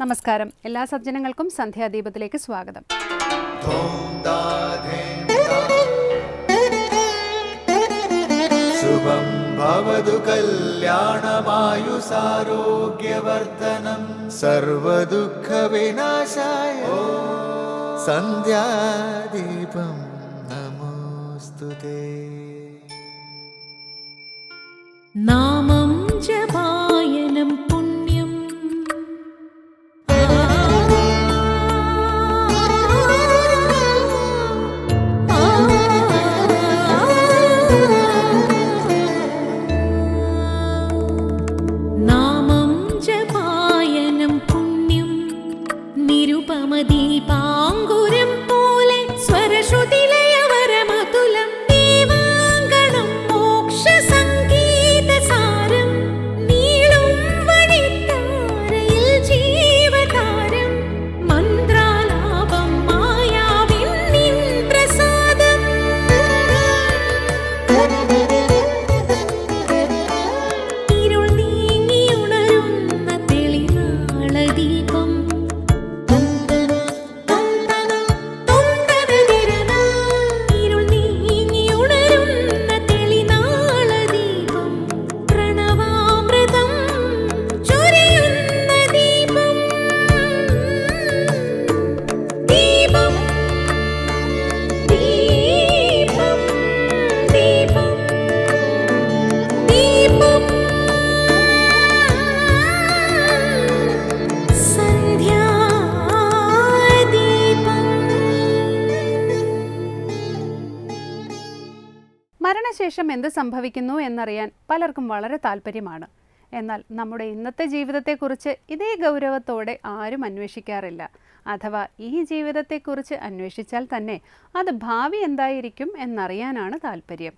നമസ്കാരം. എല്ലാ സജ്ജനങ്ങൾക്കും സന്ധ്യാദീപത്തിലേക്ക് സ്വാഗതം. ശുഭം ഭവതു കല്യാണമായുസാരോഗ്യവർദ്ധനം സർവദുഃഖ വിനാശായ സന്ധ്യാദീപം നമോസ്തുതേ. നാമം ജപായനം പുണ്യം നാമം ജപായനം പുണ്യം നിരുപമദീപാങ്കുരം പോലെ സ്വരശ്രുതിലയവരമതുലം ദീവാങ്കണം മോക്ഷസംഗീതസാരം നീളും വഴിത്താരയിൽ ജീവതാരം മന്ത്രാലാപം മായാവിൻ നിൻ പ്രസാദം ഇരുൾ നീങ്ങിയുണരുന്ന തെളിനാളദീപം ഇരുൾ നീങ്ങിയുണരുന്ന തെളിനാളദീപം പ്രണവാമൃതം ചൊരിയുന്ന ദീപം ദീപം ദീപം ദീപം ദീപം മരണശേഷം എന്ത് സംഭവിക്കുന്നു എന്നറിയാൻ പലർക്കും വളരെ താല്പര്യമാണ്. എന്നാൽ നമ്മുടെ ഇന്നത്തെ ജീവിതത്തെക്കുറിച്ച് ഇതേ ഗൗരവത്തോടെ ആരും അന്വേഷിക്കാറില്ല. അഥവാ ഈ ജീവിതത്തെക്കുറിച്ച് അന്വേഷിച്ചാൽ തന്നെ അത് ഭാവി എന്തായിരിക്കും എന്നറിയാനാണ് താല്പര്യം.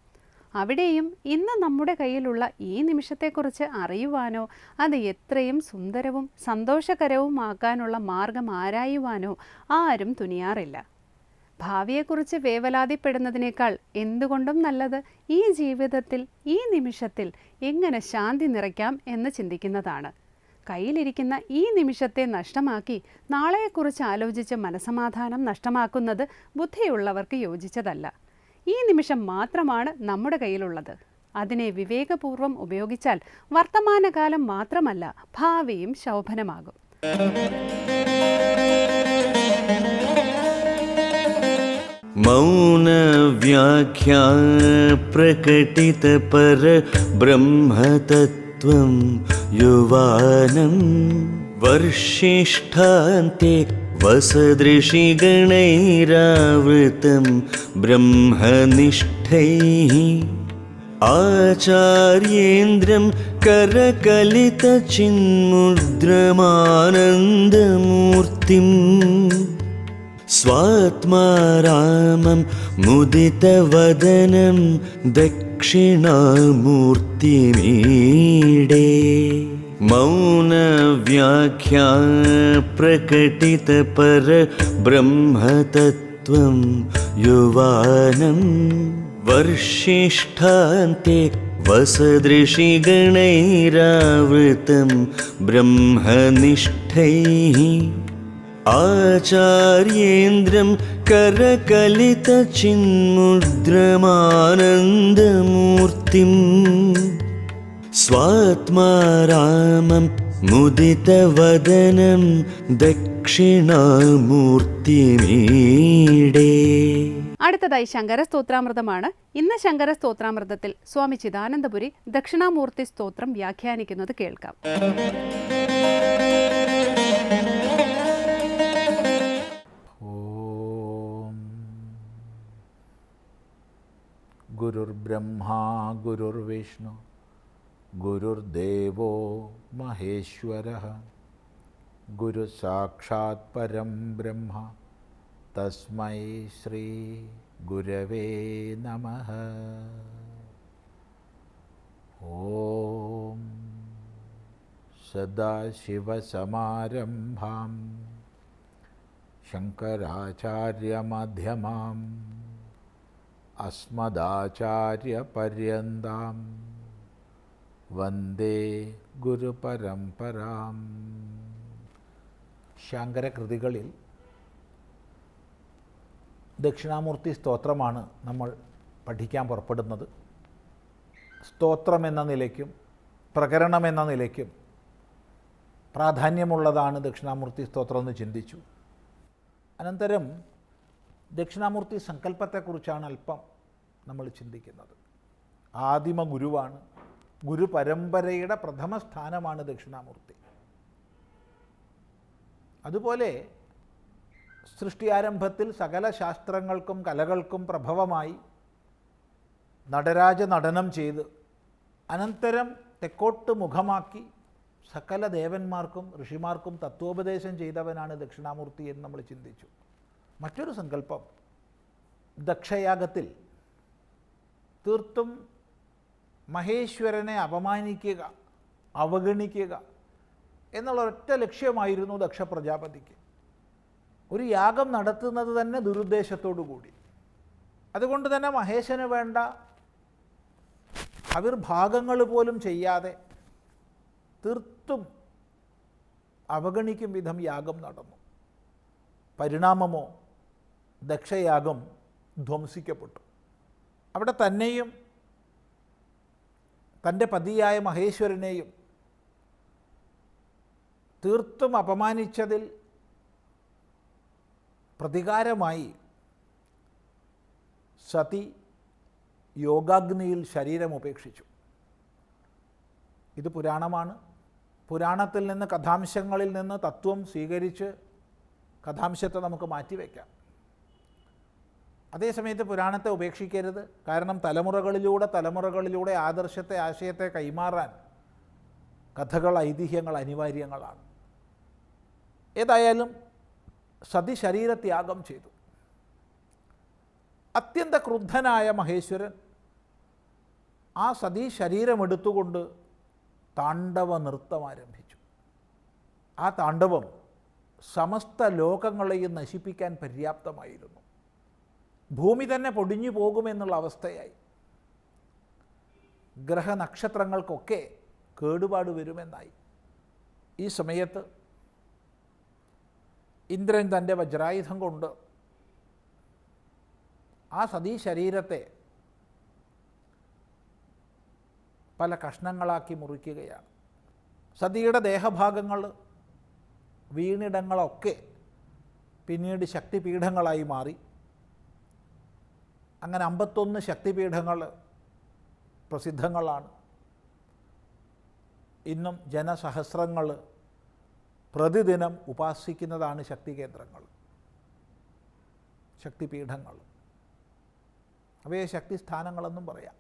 അവിടെയും ഇന്ന് നമ്മുടെ കയ്യിലുള്ള ഈ നിമിഷത്തെക്കുറിച്ച് അറിയുവാനോ അത് എത്രയും സുന്ദരവും സന്തോഷകരവുമാക്കാനുള്ള മാർഗം ആരായുവാനോ ആരും തുനിയാറില്ല. ഭാവിയെക്കുറിച്ച് വേവലാതിപ്പെടുന്നതിനേക്കാൾ എന്തുകൊണ്ടും നല്ലത് ഈ ജീവിതത്തിൽ ഈ നിമിഷത്തിൽ എങ്ങനെ ശാന്തി നിറയ്ക്കാം എന്ന് ചിന്തിക്കുന്നതാണ്. കയ്യിലിരിക്കുന്ന ഈ നിമിഷത്തെ നഷ്ടമാക്കി നാളെയെക്കുറിച്ച് ആലോചിച്ച് മനസമാധാനം നഷ്ടമാക്കുന്നത് ബുദ്ധിയുള്ളവർക്ക് യോജിച്ചതല്ല. ഈ നിമിഷം മാത്രമാണ് നമ്മുടെ കയ്യിലുള്ളത്. അതിനെ വിവേകപൂർവ്വം ഉപയോഗിച്ചാൽ വർത്തമാനകാലം മാത്രമല്ല ഭാവിയും ശോഭനമാകും. മൗന വ്യാഖ്യാ പ്രകടിത പര ബ്രഹ്മതത്വം യുവാനം വർഷിഷ്ഠാന്തെ വസദൃശിഗണൈരാവൃതം ബ്രഹ്മനിഷ്ഠൈഃ ആചാര്യേന്ദ്രം കരകലിതചിന്മുദ്രമാനന്ദമൂർത്തിം സ്വാത്മാരാമം മുദിതവദനം ദക്ഷിണാമൂർത്തിമീഡേ. മൗനവ്യാഖ്യാ പ്രകടിത പര ബ്രഹ്മതത്വം യുവാനം വർഷിഷ്ഠാന്തെ വസദൃശിഗണൈരാവൃതം ബ്രഹ്മനിഷ്ഠൈഃ ആചാര്യേന്ദ്രം കരകലിതചിന്മുദ്രമാനന്ദമൂർത്തിം സ്വാത്മാരാമം മുദിതവദനം ദക്ഷിണാമൂർത്തിമീഡേ. അടുത്തതായി ശങ്കര സ്തോത്രാമൃതമാണ്. ഇന്ന് ശങ്കര സ്തോത്രാമൃതത്തിൽ സ്വാമി ചിദാനന്ദപുരി ദക്ഷിണാമൂർത്തി സ്തോത്രം വ്യാഖ്യാനിക്കുന്നത് കേൾക്കാം. ഗുരുർബ്രഹ്മാ ഗുരുർവിഷ്ണു ഗുരുർദേവോ മഹേശ്വരഃ ഗുരു സാക്ഷാത് പരം ബ്രഹ്മ തസ്മൈ ശ്രീ ഗുരവേ നമഃ. ഓം സദാശിവസമാരംഭാം ശങ്കരാചാര്യമധ്യമാം അസ്മദാചാര്യപര്യന്താം വന്ദേ ഗുരുപരമ്പരാം. ശങ്കരകൃതികളിൽ ദക്ഷിണാമൂർത്തി സ്തോത്രമാണ് നമ്മൾ പഠിക്കാൻ പുറപ്പെടുന്നത്. സ്തോത്രം എന്ന നിലയ്ക്കും പ്രകരണം എന്ന നിലയ്ക്കും പ്രാധാന്യമുള്ളതാണ് ദക്ഷിണാമൂർത്തി സ്തോത്രം എന്ന് ചിന്തിച്ചു. അനന്തരം ദക്ഷിണാമൂർത്തി സങ്കല്പത്തെക്കുറിച്ചാണ് അല്പം നമ്മൾ ചിന്തിക്കുന്നത്. ആദിമ ഗുരുവാണ്, ഗുരുപരമ്പരയുടെ പ്രഥമ സ്ഥാനമാണ് ദക്ഷിണാമൂർത്തി. അതുപോലെ സൃഷ്ടിയാരംഭത്തിൽ സകല ശാസ്ത്രങ്ങൾക്കും കലകൾക്കും പ്രഭവമായി നടരാജ നടനം ചെയ്ത് അനന്തരം തെക്കോട്ട് മുഖമാക്കി സകല ദേവന്മാർക്കും ഋഷിമാർക്കും തത്വോപദേശം ചെയ്തവനാണ് ദക്ഷിണാമൂർത്തി എന്ന് നമ്മൾ ചിന്തിച്ചു. മറ്റൊരു സങ്കല്പം, ദക്ഷയാഗത്തിൽ തീർത്തും മഹേശ്വരനെ അപമാനിക്കുക, അവഗണിക്കുക എന്നുള്ള ഒറ്റ ലക്ഷ്യമായിരുന്നു ദക്ഷ പ്രജാപതിക്ക്. ഒരു യാഗം നടത്തുന്നത് തന്നെ ദുരുദ്ദേശത്തോടു കൂടി. അതുകൊണ്ട് തന്നെ മഹേശന് വേണ്ട ആവിർഭാഗങ്ങൾ പോലും ചെയ്യാതെ തീർത്തും അവഗണിക്കും വിധം യാഗം നടന്നു. പരിണാമമോ ദക്ഷയാഗം ധ്വംസിക്കപ്പെട്ടു. അവിടെ തന്നെയും തൻ്റെ പതിയായ മഹേശ്വരനെയും തീർത്തും അപമാനിച്ചതിൽ പ്രതികാരമായി സതി യോഗാഗ്നിയിൽ ശരീരം ഉപേക്ഷിച്ചു. ഇത് പുരാണമാണ്. പുരാണത്തിൽ നിന്ന് കഥാംശങ്ങളിൽ നിന്ന് തത്വം സ്വീകരിച്ച് കഥാംശത്തെ നമുക്ക് മാറ്റിവെക്കാം. അതേസമയത്ത് പുരാണത്തെ ഉപേക്ഷിക്കരുത്. കാരണം തലമുറകളിലൂടെ ആദർശത്തെ, ആശയത്തെ കൈമാറാൻ കഥകൾ, ഐതിഹ്യങ്ങൾ അനിവാര്യങ്ങളാണ്. ഏതായാലും സതി ശരീരത്യാഗം ചെയ്തു. അത്യന്ത ക്രുദ്ധനായ മഹേശ്വരൻ ആ സതി ശരീരമെടുത്തുകൊണ്ട് താണ്ഡവ നൃത്തം ആരംഭിച്ചു. ആ താണ്ഡവം സമസ്ത ലോകങ്ങളെയും നശിപ്പിക്കാൻ പര്യാപ്തമായിരുന്നു. ഭൂമി തന്നെ പൊടിഞ്ഞു പോകുമെന്നുള്ള അവസ്ഥയായി. ഗ്രഹനക്ഷത്രങ്ങൾക്കൊക്കെ കേടുപാട് വരുമെന്നായി. ഈ സമയത്ത് ഇന്ദ്രൻ തൻ്റെ വജ്രായുധം കൊണ്ട് ആ സതീ ശരീരത്തെ പല കഷ്ണങ്ങളാക്കി മുറിക്കുകയാണ്. സതിയുടെ ദേഹഭാഗങ്ങൾ, വീണിടങ്ങളൊക്കെ പിന്നീട് ശക്തിപീഠങ്ങളായി മാറി. അങ്ങനെ 51 ശക്തിപീഠങ്ങൾ പ്രസിദ്ധങ്ങളാണ്. ഇന്നും ജനസഹസ്രങ്ങൾ പ്രതിദിനം ഉപാസിക്കുന്നതാണ് ശക്തികേന്ദ്രങ്ങൾ, ശക്തിപീഠങ്ങൾ. അവയെ ശക്തിസ്ഥാനങ്ങളെന്നും പറയാം.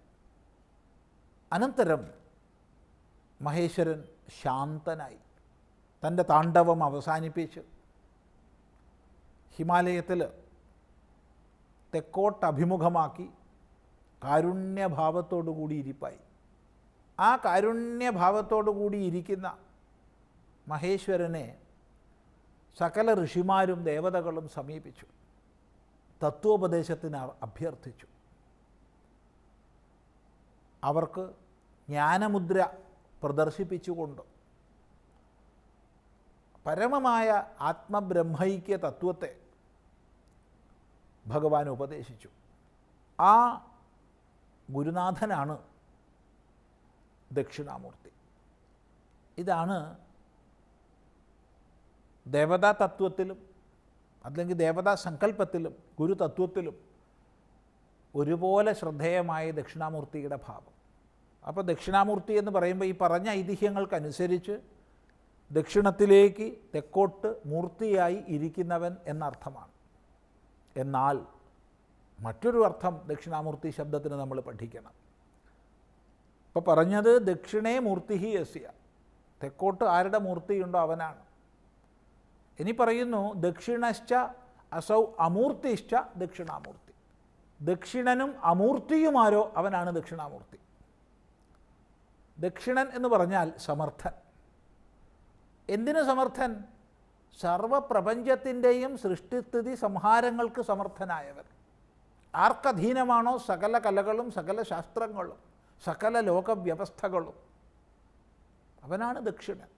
അനന്തരം മഹേശ്വരൻ ശാന്തനായി തൻ്റെ താണ്ഡവം അവസാനിപ്പിച്ച് ഹിമാലയത്തിൽ തെക്കോട്ടഭിമുഖമാക്കി കാരുണ്യഭാവത്തോടു കൂടി ഇരിപ്പായി. ആ കാരുണ്യഭാവത്തോടു കൂടി ഇരിക്കുന്ന മഹേശ്വരനെ സകല ഋഷിമാരും ദേവതകളും സമീപിച്ചു, തത്വോപദേശത്തിന് അഭ്യർത്ഥിച്ചു. അവർക്ക് ജ്ഞാനമുദ്ര പ്രദർശിപ്പിച്ചുകൊണ്ട് പരമമായ ആത്മബ്രഹ്മൈക്യ തത്വത്തെ ഭഗവാൻ ഉപദേശിച്ചു. ആ ഗുരുനാഥനാണ് ദക്ഷിണാമൂർത്തി. ഇതാണ് ദേവതാ തത്വത്തിലും അല്ലെങ്കിൽ ദേവതാ സങ്കല്പത്തിലും ഗുരുതത്വത്തിലും ഒരുപോലെ ശ്രദ്ധേയമായ ദക്ഷിണാമൂർത്തിയുടെ ഭാവം. അപ്പോൾ ദക്ഷിണാമൂർത്തി എന്ന് പറയുമ്പോൾ ഈ പറഞ്ഞ ഐതിഹ്യങ്ങൾക്കനുസരിച്ച് ദക്ഷിണത്തിലേക്ക് തെക്കോട്ട് മൂർത്തിയായി ഇരിക്കുന്നവൻ എന്നർത്ഥമാണ്. എന്നാൽ മറ്റൊരു അർത്ഥം ദക്ഷിണാമൂർത്തി ശബ്ദത്തിന് നമ്മൾ പഠിക്കണം. ഇപ്പോൾ പറഞ്ഞത് ദക്ഷിണേ മൂർത്തി യസ്യ, തെക്കോട്ട് ആരുടെ മൂർത്തിയുണ്ടോ അവനാണ്. ഇനി പറയുന്നു ദക്ഷിണശ്ച അസൗ അമൂർത്തിശ്ച ദക്ഷിണാമൂർത്തി. ദക്ഷിണനും അമൂർത്തിയുമാരോ അവനാണ് ദക്ഷിണാമൂർത്തി. ദക്ഷിണൻ എന്ന് പറഞ്ഞാൽ സമർത്ഥൻ. എന്തിനു സമർത്ഥൻ? സർവപ്രപഞ്ചത്തിൻ്റെയും സൃഷ്ടിസ്ഥിതി സംഹാരങ്ങൾക്ക് സമർത്ഥനായവൻ. ആർക്കധീനമാണോ സകല കലകളും സകല ശാസ്ത്രങ്ങളും സകല ലോകവ്യവസ്ഥകളും, അവനാണ് ദക്ഷിണൻ.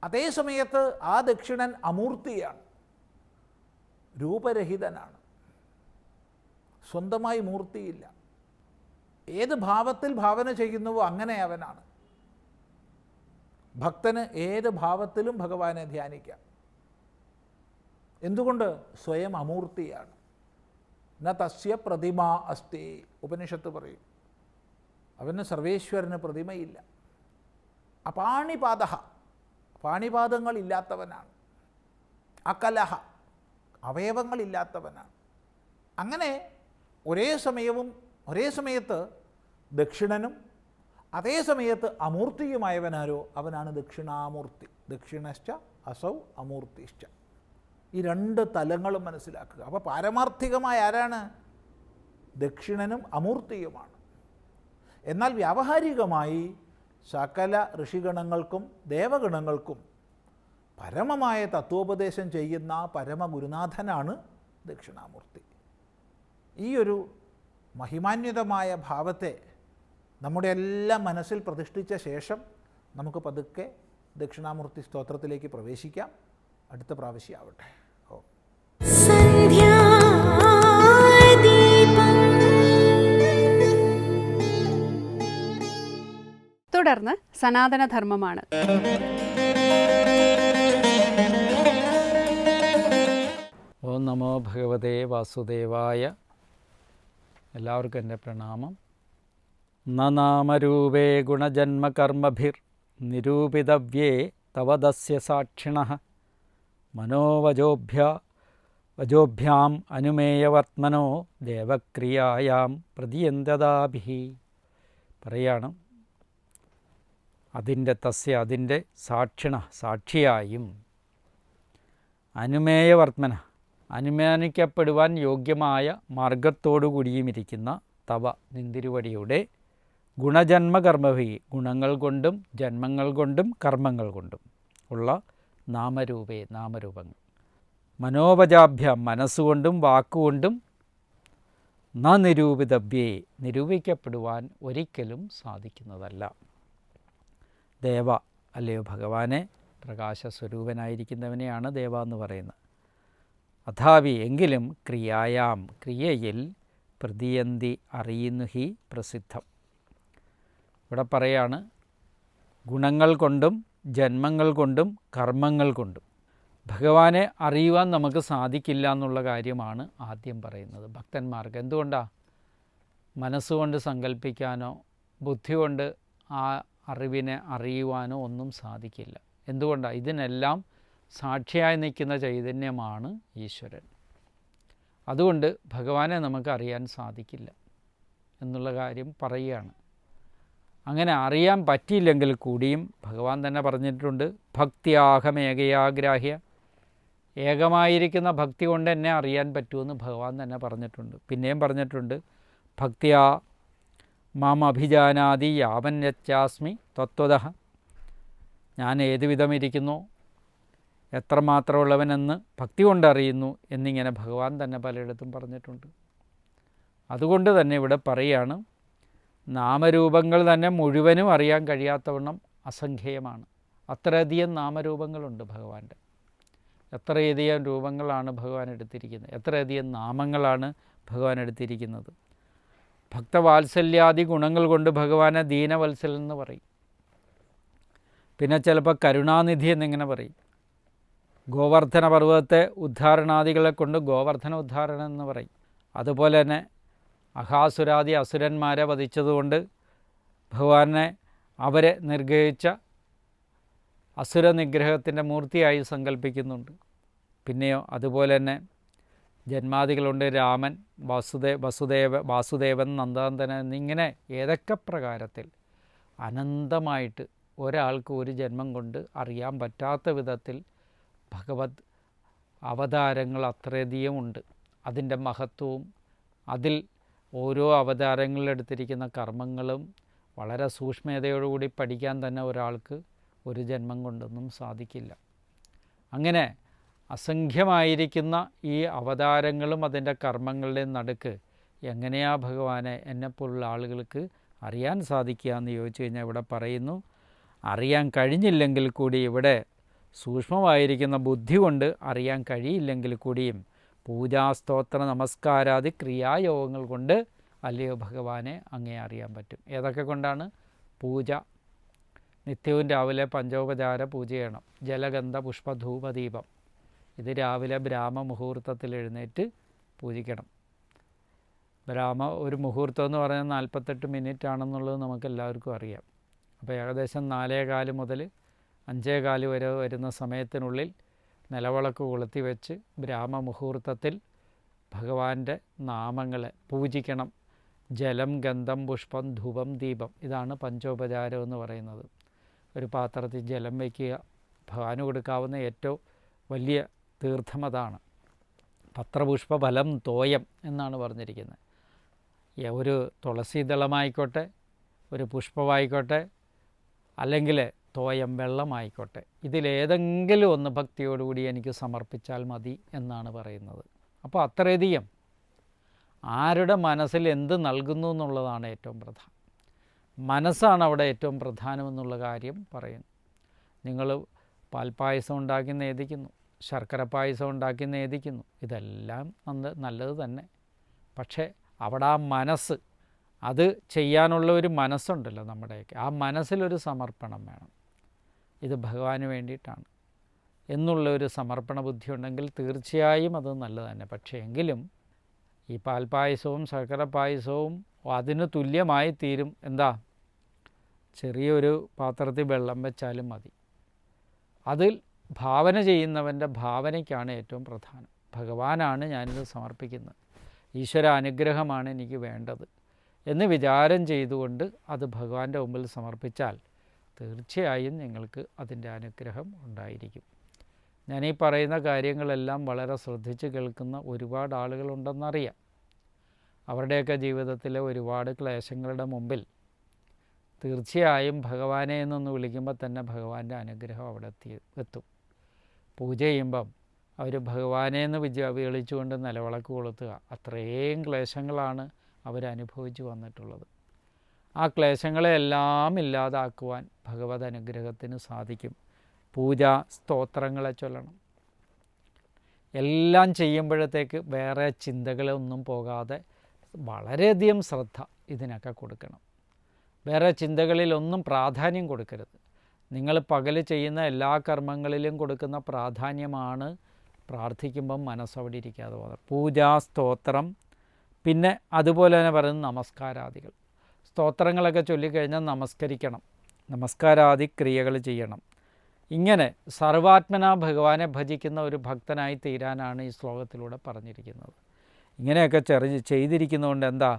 അതേ സമയത്ത് ആ ദക്ഷിണൻ അമൂർത്തിയാണ്, രൂപരഹിതനാണ്, സ്വന്തമായി മൂർത്തിയില്ല. ഏത് ഭാവത്തിൽ ഭാവന ചെയ്യുന്നുവോ അങ്ങനെ അവനാണ്. ഭക്തന് ഏത് ഭാവത്തിലും ഭഗവാനെ ധ്യാനിക്കാം. എന്തുകൊണ്ട്? സ്വയം അമൂർത്തിയാണ്. ന തസ്യ പ്രതിമ അസ്തി, ഉപനിഷത്ത് പറയും. അവന് സർവേശ്വരന് പ്രതിമയില്ല. അപാണിപാദ, പാണിപാദങ്ങളില്ലാത്തവനാണ്. അകലഹ, അവയവങ്ങളില്ലാത്തവനാണ്. അങ്ങനെ ഒരേ സമയത്ത് ദക്ഷിണനും അതേ സമയത്ത് അമൂർത്തിയുമായവനാരോ അവനാണ് ദക്ഷിണാമൂർത്തി. ദക്ഷിണശ്ച അസൗ അമൂർത്തിശ്ച. ഈ രണ്ട് തലങ്ങളും മനസ്സിലാക്കുക. അപ്പോൾ പാരമാർത്ഥികമായ ആരാണ്? ദക്ഷിണനും അമൂർത്തിയുമാണ്. എന്നാൽ വ്യാവഹാരികമായി സകല ഋഷിഗണങ്ങൾക്കും ദേവഗണങ്ങൾക്കും പരമമായ തത്വോപദേശം ചെയ്യുന്ന പരമഗുരുനാഥനാണ് ദക്ഷിണാമൂർത്തി. ഈ ഒരു മഹിമാന്വിതമായ ഭാവത്തെ നമ്മുടെ എല്ലാം മനസ്സിൽ പ്രതിഷ്ഠിച്ച ശേഷം നമുക്ക് പതുക്കെ ദക്ഷിണാമൂർത്തി സ്തോത്രത്തിലേക്ക് പ്രവേശിക്കാം. അടുത്ത പ്രാവശ്യം ആവട്ടെ. ഓ തുടർന്ന് സനാതനധർമ്മമാണ്. ഓം നമോ ഭഗവതേ വാസുദേവായ. എല്ലാവർക്കും എൻ്റെ പ്രണാമം. നാമരൂപേ ഗുണജന്മകർമ്മഭിർ നിരൂപിതവ്യേ തവദസ്യ സാക്ഷിണഃ മനോവജോഭ്യാം അനുമേയവർത്മനോ ദേവക്രിയായാം പ്രതിയന്തദാഭിः. പറയാണ്, അതിൻ്റെ സാക്ഷിയായും അനുമേയവർത്മന, അനുമാനിക്കപ്പെടുവാൻ യോഗ്യമായ മാർഗത്തോടു കൂടിയുമിരിക്കുന്ന തവ നിന്തിരുവടിയുടെ ഗുണജന്മകർമ്മഭി, ഗുണങ്ങൾ കൊണ്ടും ജന്മങ്ങൾ കൊണ്ടും കർമ്മങ്ങൾ കൊണ്ടും ഉള്ള നാമരൂപങ്ങൾ, മനോവജാഭ്യാം, മനസ്സുകൊണ്ടും വാക്കുകൊണ്ടും നിരൂപിതവ്യേ, നിരൂപിക്കപ്പെടുവാൻ ഒരിക്കലും സാധിക്കുന്നതല്ല. ദേവ, അല്ലയോ ഭഗവാനെ, പ്രകാശസ്വരൂപനായിരിക്കുന്നവനെയാണ് ദേവ എന്ന് പറയുന്നത്. അഥാവി, എങ്കിലും ക്രിയായാം, ക്രിയയിൽ പ്രതിയന്തി, അറിയുന്നു ഹി പ്രസിദ്ധം. ഇവിടെ പറയാണ്, ഗുണങ്ങൾ കൊണ്ടും ജന്മങ്ങൾ കൊണ്ടും കർമ്മങ്ങൾ കൊണ്ടും ഭഗവാനെ അറിയുവാൻ നമുക്ക് സാധിക്കില്ല എന്നുള്ള കാര്യമാണ് ആദ്യം പറയുന്നത്. ഭക്തന്മാർക്ക് എന്തുകൊണ്ടാണ്? മനസ്സുകൊണ്ട് സങ്കല്പിക്കാനോ ബുദ്ധി കൊണ്ട് ആ അറിവിനെ അറിയുവാനോ ഒന്നും സാധിക്കില്ല. എന്തുകൊണ്ടാണ്? ഇതിനെല്ലാം സാക്ഷിയായി നിൽക്കുന്ന ചൈതന്യമാണ് ഈശ്വരൻ. അതുകൊണ്ട് ഭഗവാനെ നമുക്ക് അറിയാൻ സാധിക്കില്ല എന്നുള്ള കാര്യം പറയുകയാണ്. അങ്ങനെ അറിയാൻ പറ്റിയില്ലെങ്കിൽ കൂടിയും ഭഗവാൻ തന്നെ പറഞ്ഞിട്ടുണ്ട്, ഭക്തിയാഹമേകയാഗ്രാഹ്യ, ഏകമായിരിക്കുന്ന ഭക്തി കൊണ്ട് എന്നെ അറിയാൻ പറ്റുമെന്ന് ഭഗവാൻ തന്നെ പറഞ്ഞിട്ടുണ്ട്. പിന്നെയും പറഞ്ഞിട്ടുണ്ട്, ഭക്തിയാ മാം അഭിജാനാതി യാവന്യച്ചാസ്മി തത്വതഃ, ഞാൻ ഏതു വിധം ഇരിക്കുന്നു, എത്രമാത്രമുള്ളവനെന്ന് ഭക്തി കൊണ്ടറിയുന്നു എന്നിങ്ങനെ ഭഗവാൻ തന്നെ പലയിടത്തും പറഞ്ഞിട്ടുണ്ട്. അതുകൊണ്ട് തന്നെ ഇവിടെ പറയുകയാണ്, നാമരൂപങ്ങൾ തന്നെ മുഴുവനും അറിയാൻ കഴിയാത്തവണ്ണം അസംഖ്യമാണ്. അത്രയധികം നാമരൂപങ്ങളുണ്ട് ഭഗവാന്റെ. എത്രയധികം രൂപങ്ങളാണ് ഭഗവാൻ എടുത്തിരിക്കുന്നത്, എത്രയധികം നാമങ്ങളാണ് ഭഗവാൻ എടുത്തിരിക്കുന്നത്. ഭക്തവാത്സല്യാദി ഗുണങ്ങൾ കൊണ്ട് ഭഗവാനെ ദീനവത്സലൻ എന്ന് പറയും. പിന്നെ ചിലപ്പോൾ കരുണാനിധി എന്നിങ്ങനെ പറയും. ഗോവർദ്ധന പർവ്വതത്തെ ഉദ്ധാരണാദികളെ കൊണ്ട് ഗോവർദ്ധന ഉദ്ധാരണം എന്ന് പറയും. അതുപോലെ തന്നെ അഹാസുരാദി അസുരന്മാരെ വധിച്ചതുകൊണ്ട് ഭഗവാനെ അവരെ നിർഗ്രഹിച്ച അസുര നിഗ്രഹത്തിൻ്റെ മൂർത്തിയായി സങ്കല്പിക്കുന്നുണ്ട്. പിന്നെയോ അതുപോലെ തന്നെ ജന്മാദികളുണ്ട്, രാമൻ, വാസുദേവൻ, നന്ദനന്ദനൻ എന്നിങ്ങനെ ഏതൊക്കെ പ്രകാരത്തിൽ അനന്തമായിട്ട് ഒരാൾക്ക് ഒരു ജന്മം കൊണ്ട് അറിയാൻ പറ്റാത്ത വിധത്തിൽ ഭഗവത് അവതാരങ്ങൾ അത്രയധികം ഉണ്ട്. അതിൻ്റെ മഹത്വവും അതിൽ ഓരോ അവതാരങ്ങളിലെടുത്തിരിക്കുന്ന കർമ്മങ്ങളും വളരെ സൂക്ഷ്മതയോടുകൂടി പഠിക്കാൻ തന്നെ ഒരാൾക്ക് ഒരു ജന്മം കൊണ്ടൊന്നും സാധിക്കില്ല. അങ്ങനെ അസംഖ്യമായിരിക്കുന്ന ഈ അവതാരങ്ങളും അതിൻ്റെ കർമ്മങ്ങളുടെയും നടുക്ക് എങ്ങനെയാ ഭഗവാനെ എന്നെപ്പോലുള്ള ആളുകൾക്ക് അറിയാൻ സാധിക്കുക എന്ന് ചോദിച്ചു കഴിഞ്ഞാൽ ഇവിടെ പറയുന്നു, അറിയാൻ കഴിഞ്ഞില്ലെങ്കിൽ കൂടി ഇവിടെ സൂക്ഷ്മമായിരിക്കുന്ന ബുദ്ധി കൊണ്ട് അറിയാൻ കഴിയില്ലെങ്കിൽ കൂടിയും പൂജാസ്തോത്ര നമസ്കാരാദി ക്രിയായോഗങ്ങൾ കൊണ്ട് അല്ലയോ ഭഗവാനെ അങ്ങേ അറിയാൻ പറ്റും. ഏതൊക്കെ കൊണ്ടാണ്? പൂജ, നിത്യവും രാവിലെ പഞ്ചോപചാര പൂജ ചെയ്യണം. ജലഗന്ധ പുഷ്പധൂപദീപം ഇത് രാവിലെ ബ്രാഹ്മ മുഹൂർത്തത്തിൽ എഴുന്നേറ്റ് പൂജിക്കണം. ഒരു മുഹൂർത്തം എന്ന് പറയുന്നത് 48 മിനിറ്റ് ആണെന്നുള്ളത് നമുക്കെല്ലാവർക്കും അറിയാം. അപ്പോൾ ഏകദേശം 4:15 മുതൽ 5:15 വരെ വരുന്ന സമയത്തിനുള്ളിൽ നിലവിളക്ക് കൊളുത്തി വെച്ച് ബ്രാഹ്മ മുഹൂർത്തത്തിൽ ഭഗവാന്റെ നാമങ്ങളെ പൂജിക്കണം. ജലം, ഗന്ധം, പുഷ്പം, ധൂപം, ദീപം ഇതാണ് പഞ്ചോപചാരം എന്ന് പറയുന്നത്. ഒരു പാത്രത്തിൽ ജലം വയ്ക്കുക. ഭഗവാന് കൊടുക്കാവുന്ന ഏറ്റവും വലിയ തീർത്ഥം അതാണ്. പത്രപുഷ്പ ഫലം തോയം എന്നാണ് പറഞ്ഞിരിക്കുന്നത്. ഒരു തുളസീദളമായിക്കോട്ടെ, ഒരു പുഷ്പമായിക്കോട്ടെ, അല്ലെങ്കിൽ തോയം വെള്ളമായിക്കോട്ടെ, ഇതിലേതെങ്കിലും ഒന്ന് ഭക്തിയോടുകൂടി എനിക്ക് സമർപ്പിച്ചാൽ മതി എന്നാണ് പറയുന്നത്. അപ്പോൾ അത്രയധികം ആരുടെ മനസ്സിൽ എന്ത് നൽകുന്നു എന്നുള്ളതാണ് ഏറ്റവും പ്രധാനം. മനസ്സാണ് അവിടെ ഏറ്റവും പ്രധാനമെന്നുള്ള കാര്യം പറയുന്നു. നിങ്ങൾ പാൽപ്പായസം ഉണ്ടാക്കി നേദിക്കുന്നു, ശർക്കര പായസം ഉണ്ടാക്കി നേദിക്കുന്നു, ഇതെല്ലാം നല്ലത് തന്നെ. പക്ഷേ അവിടെ ആ മനസ്സ്, അത് ചെയ്യാനുള്ള ഒരു മനസ്സുണ്ടല്ലോ നമ്മുടെയൊക്കെ, ആ മനസ്സിലൊരു സമർപ്പണം വേണം. ഇത് ഭഗവാന് വേണ്ടിയിട്ടാണ് എന്നുള്ള ഒരു സമർപ്പണ ബുദ്ധി ഉണ്ടെങ്കിൽ തീർച്ചയായും അത് നല്ലത് തന്നെ. പക്ഷേ എങ്കിലും ഈ പാൽപ്പായസവും ശർക്കര പായസവും അതിന് തുല്യമായി തീരും. എന്താ? ചെറിയൊരു പാത്രത്തിൽ വെള്ളം വെച്ചാലും മതി. അതിൽ ഭാവന ചെയ്യുന്നവൻ്റെ ഭാവനയ്ക്കാണ് ഏറ്റവും പ്രധാനം. ഭഗവാനാണ് ഞാനിത് സമർപ്പിക്കുന്നത്, ഈശ്വര അനുഗ്രഹമാണ് എനിക്ക് വേണ്ടത് എന്ന് വിചാരം ചെയ്തുകൊണ്ട് അത് ഭഗവാന്റെ മുമ്പിൽ സമർപ്പിച്ചാൽ തീർച്ചയായും നിങ്ങൾക്ക് അതിൻ്റെ അനുഗ്രഹം ഉണ്ടായിരിക്കും. ഞാനീ പറയുന്ന കാര്യങ്ങളെല്ലാം വളരെ ശ്രദ്ധിച്ച് കേൾക്കുന്ന ഒരുപാട് ആളുകളുണ്ടെന്നറിയാം. അവരുടെയൊക്കെ ജീവിതത്തിലെ ഒരുപാട് ക്ലേശങ്ങളുടെ മുമ്പിൽ തീർച്ചയായും ഭഗവാനെ എന്നൊന്ന് വിളിക്കുമ്പോൾ തന്നെ ഭഗവാന്റെ അനുഗ്രഹം അവിടെ എത്തും. പൂജ ചെയ്യുമ്പം അവർ ഭഗവാനെ എന്ന് വിളിച്ചുകൊണ്ട് നിലവിളക്ക് കൊളുത്തുക. അത്രയും ക്ലേശങ്ങളാണ് അവരനുഭവിച്ചു വന്നിട്ടുള്ളത്. ആ ക്ലേശങ്ങളെല്ലാം ഇല്ലാതാക്കുവാൻ ഭഗവത് അനുഗ്രഹത്തിന് സാധിക്കും. പൂജാ സ്തോത്രങ്ങളെ ചൊല്ലണം. എല്ലാം ചെയ്യുമ്പോഴത്തേക്ക് വേറെ ചിന്തകളൊന്നും പോകാതെ വളരെയധികം ശ്രദ്ധ ഇതിനൊക്കെ കൊടുക്കണം. വേറെ ചിന്തകളിലൊന്നും പ്രാധാന്യം കൊടുക്കരുത്. നിങ്ങൾ പകൽ ചെയ്യുന്ന എല്ലാ കർമ്മങ്ങളിലും കൊടുക്കുന്ന പ്രാധാന്യമാണ് പ്രാർത്ഥിക്കുമ്പം മനസ്സവിടെ ഇരിക്കാതെ പോകുന്നത്. പൂജാ സ്തോത്രം, പിന്നെ അതുപോലെ തന്നെ പറയുന്നത് നമസ്കാരാദികൾ. സ്തോത്രങ്ങളൊക്കെ ചൊല്ലിക്കഴിഞ്ഞാൽ നമസ്കരിക്കണം, നമസ്കാരാദി ക്രിയകൾ ചെയ്യണം. ഇങ്ങനെ സർവാത്മന ഭഗവാനെ ഭജിക്കുന്ന ഒരു ഭക്തനായി തീരാനാണ് ഈ ശ്ലോകത്തിലൂടെ പറഞ്ഞിരിക്കുന്നത്. ഇങ്ങനെയൊക്കെ ചെയ്തിരിക്കുന്നതുകൊണ്ട് എന്താ?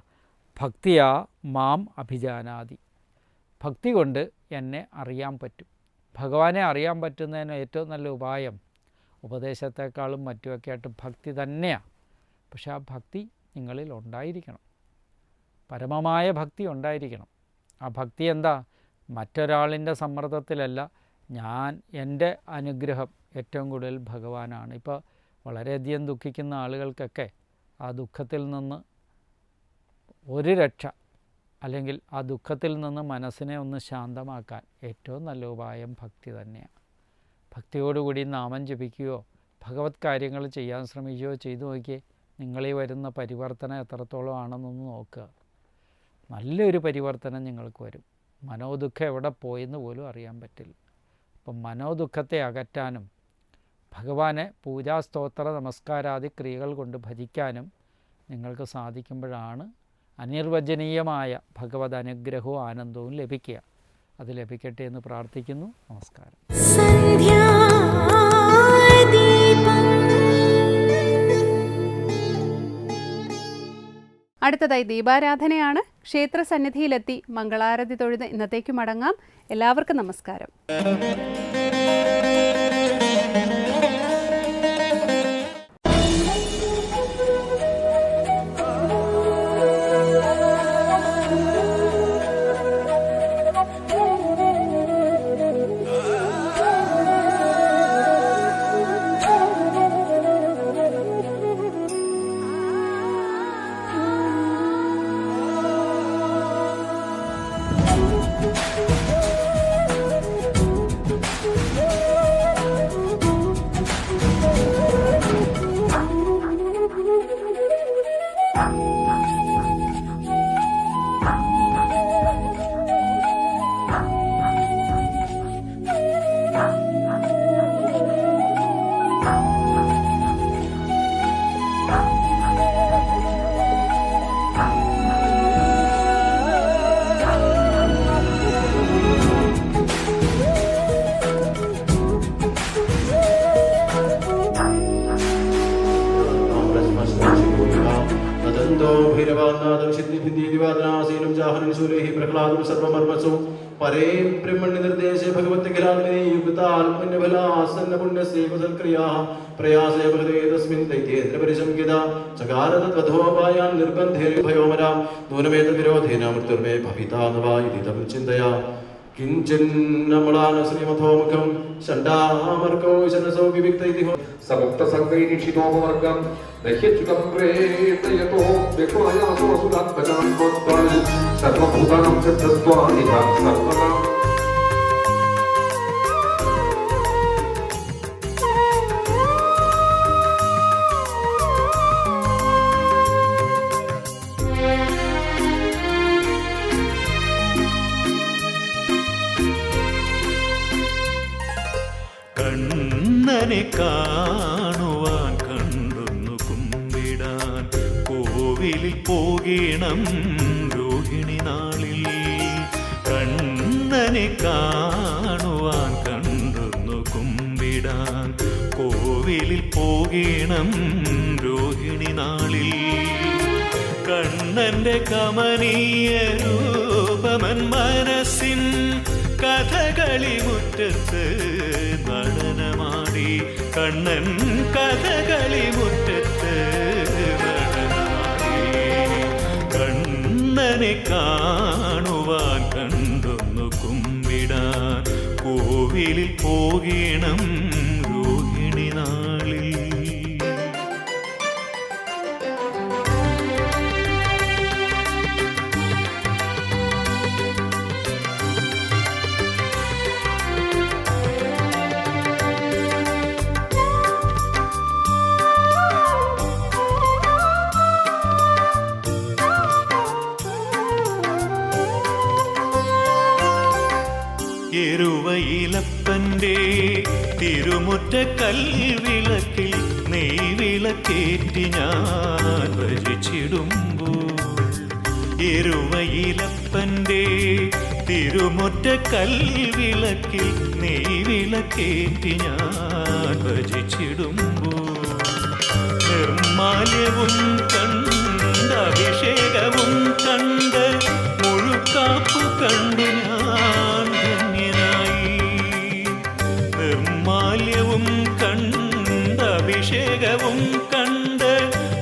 ഭക്തിയാ മാം അഭിജാനാതി. ഭക്തി കൊണ്ട് എന്നെ അറിയാൻ പറ്റും. ഭഗവാനെ അറിയാൻ പറ്റുന്നതിന് ഏറ്റവും നല്ല ഉപായം ഉപദേശത്തെക്കാളും മറ്റുമൊക്കെ ആയിട്ട് ഭക്തി തന്നെയാണ്. പക്ഷെ ആ ഭക്തി നിങ്ങളിൽ ഉണ്ടായിരിക്കണം, പരമമായ ഭക്തി ഉണ്ടായിരിക്കണം. ആ ഭക്തി എന്താ? മറ്റൊരാളിൻ്റെ സമ്മർദ്ദത്തിലല്ല, എൻ്റെ അനുഗ്രഹം ഏറ്റവും കൂടുതൽ ഭഗവാനാണ്. ഇപ്പോൾ വളരെയധികം ദുഃഖിക്കുന്ന ആളുകൾക്കൊക്കെ ആ ദുഃഖത്തിൽ നിന്ന് ഒരു രക്ഷ, അല്ലെങ്കിൽ ആ ദുഃഖത്തിൽ നിന്ന് മനസ്സിനെ ഒന്ന് ശാന്തമാക്കാൻ ഏറ്റവും നല്ല ഉപായം ഭക്തി തന്നെയാണ്. ഭക്തിയോടുകൂടി നാമം ജപിക്കുകയോ ഭഗവത് കാര്യങ്ങൾ ചെയ്യാൻ ശ്രമിക്കുകയോ ചെയ്തു നോക്കിയേ, നിങ്ങളീ വരുന്ന പരിവർത്തനം എത്രത്തോളം ആണെന്നൊന്ന് നോക്കുക. നല്ലൊരു പരിവർത്തനം നിങ്ങൾക്ക് വരും. മനോദുഃഖം എവിടെ പോയെന്ന് പോലും അറിയാൻ പറ്റില്ല. അപ്പം മനോദുഃഖത്തെ അകറ്റാനും ഭഗവാനെ പൂജാസ്തോത്ര നമസ്കാരാദി ക്രിയകൾ കൊണ്ട് ഭജിക്കാനും നിങ്ങൾക്ക് സാധിക്കുമ്പോഴാണ് അനിർവചനീയമായ ഭഗവത് അനുഗ്രഹവും ആനന്ദവും ലഭിക്കുക. അത് ലഭിക്കട്ടെ എന്ന് പ്രാർത്ഥിക്കുന്നു. നമസ്കാരം. അടുത്തതായി ദീപാരാധനയാണ്. ക്ഷേത്രസന്നിധിയിലെത്തി മംഗളാരതി തൊഴുത് ഇന്നത്തേക്ക് മടങ്ങാം. എല്ലാവർക്കും നമസ്കാരം. ചിദ്ധിഭിന്ദിവാദനാസീനം ജാഹനം ശൂലേഹി പ്രഹ്ലാദം സർവമർമ്മസോ പരേ ബ്രഹ്മണ്യ നിർദ്ദേശേ ഭഗവതി ഖിലാത്മനി യുക്താൽപുണ്യഫലാസന്ന പുണ്യസേവസൽക്രിയാ പ്രയാസേ ബഹുദേ തസ്മിൻ ദൈത്യേന്ദ്ര പരിശംകിത ചകാരത തഥോപായാൻ നിർബന്ധേ ഭയോമരാം നൂനമേത വിരോധേന മൃത്യുർമേ ഭവിതാനവാ ഇതി തം ചിന്തയാ കിഞ്ചിന്നമളാന ശ്രീമഥോമുഖം ഷണ്ടാമർക്കോ ശനസോ വിവിക്തൈതി സമുക്തസംഗൈനിഷിതോപവർഗം ദഹ്യച്യുതം പ്രേതയതോ വ്യക്വായാസോസുരാത്മജാൻ വദ്വാൽ സർവഭൂതാനം സിദ്ധസ്വാനിധാൻ സർവദാ കണ്ണനെ കാണുവാൻ കണ്ടൊന്നു കുമ്പിടാൻ കോവിലിൽ പോകണം രോഹിണി നാളിൽ. കണ്ണനെ കാണുവാൻ കണ്ടൊന്നു കുമ്പിടാൻ കോവിലിൽ പോകണം രോഹിണി നാളിൽ. കണ്ണന്റെ കമനീയ രൂപമൻ മനസ്സിൻ കഥകളി മുറ്റത്ത് നടനമാടി. കണ്ണൻ കഥകളി മുറ്റത്ത് നടനമാടി. കണ്ണനെ കാണുവാൻ കണ്ടൊന്നു കുമ്പിടാൻ കോവിലിൽ പോകണം രോഹിണി നാളിൽ. എരുവയിലപ്പൻ്റെ തിരുമുറ്റ കൽവിളക്കിൽ നെയ്വിളക്കേറ്റി ഞാൻ ഭജിച്ചിടുമ്പോൾ. എരുവയിലപ്പൻ്റെ തിരുമുറ്റ കൽവിളക്കിൽ നെയ്വിളക്കേറ്റി ഞാൻ ഭജിച്ചിടുമ്പോൾ. നിർമാല്യവും കണ്ട് അഭിഷേകവും കണ്ട് മുഴുക്കാപ്പു കണ്ടു ഞാൻ ധന്യനായി. നിർമാല്യവും കണ്ട് അഭിഷേകവും കണ്ട്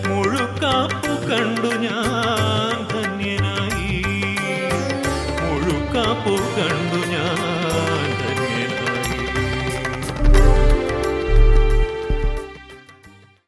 മുഴുക്കാപ്പു കണ്ടു ഞാൻ ധന്യനായി. മുഴുക്കാപ്പു കണ്ടു ഞാൻ